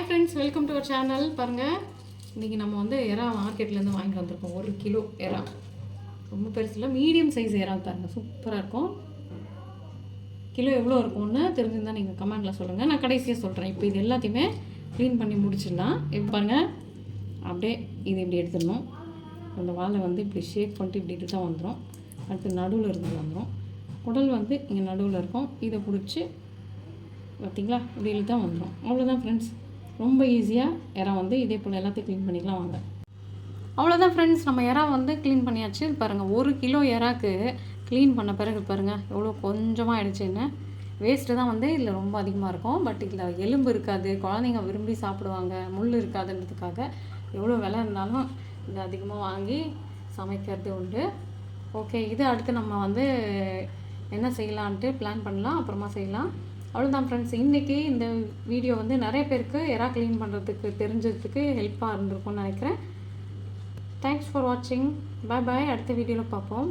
Hi friends, welcome to our channel. பாருங்கள், இன்றைக்கி நம்ம வந்து எறா மார்க்கெட்லேருந்து வாங்கிட்டு வந்திருக்கோம். 1 கிலோ எறா. ரொம்ப பெருசு இல்லை, மீடியம் சைஸ் எறா. பாருங்கள், சூப்பராக இருக்கும். கிலோ எவ்வளோ இருக்கும்னு தெரிஞ்சிருந்தால் நீங்கள் கமெண்டில் சொல்லுங்கள். நான் கடைசியாக சொல்கிறேன். இப்போ இது எல்லாத்தையுமே க்ளீன் பண்ணி முடிச்சிடலாம். இப்போ பாருங்கள், அப்படியே இது இப்படி எடுத்துடணும். அந்த வாழை வந்து இப்படி ஷேக் பண்ணிட்டு இப்படி எடுத்தால் வந்துடும். அடுத்து நடுவில் இருந்து வந்துடும். குடல் வந்து இங்கே நடுவில் இருக்கும். இதை பிடிச்சி பார்த்திங்களா, இப்படி தான் வந்துடும். அவ்வளோதான் ஃப்ரெண்ட்ஸ், ரொம்ப ஈஸியாக எறா வந்து இதே போல் எல்லாத்தையும் க்ளீன் பண்ணிக்கலாம் வாங்க. அவ்வளோதான் ஃப்ரெண்ட்ஸ், நம்ம எறா வந்து க்ளீன் பண்ணியாச்சு. பாருங்கள், 1 கிலோ எறாக்கு க்ளீன் பண்ண பிறகு பாருங்கள் எவ்வளோ கொஞ்சமாக ஆயிடுச்சுன்னு. வேஸ்ட்டு தான் வந்து இதில் ரொம்ப அதிகமாக இருக்கும். பட் இதில் எலும்பு இருக்காது, குழந்தைங்க விரும்பி சாப்பிடுவாங்க, முள் இருக்காதுன்றதுக்காக எவ்வளோ விலை இருந்தாலும் இது அதிகமாக வாங்கி சமைக்கிறது உண்டு. ஓகே, இது அடுத்து நம்ம வந்து என்ன செய்யலான்ட்டு பிளான் பண்ணலாம், அப்புறமா செய்யலாம். அவ்வளோதான் ஃப்ரெண்ட்ஸ், இன்றைக்கி இந்த வீடியோ வந்து நிறைய பேருக்கு எறா க்ளீன் பண்ணுறதுக்கு தெரிஞ்சதுக்கு ஹெல்ப்பாக இருந்திருக்கும்னு நினைக்கிறேன். தேங்க்ஸ் ஃபார் வாட்சிங். பாய் பாய். அடுத்த வீடியோவில் பார்ப்போம்.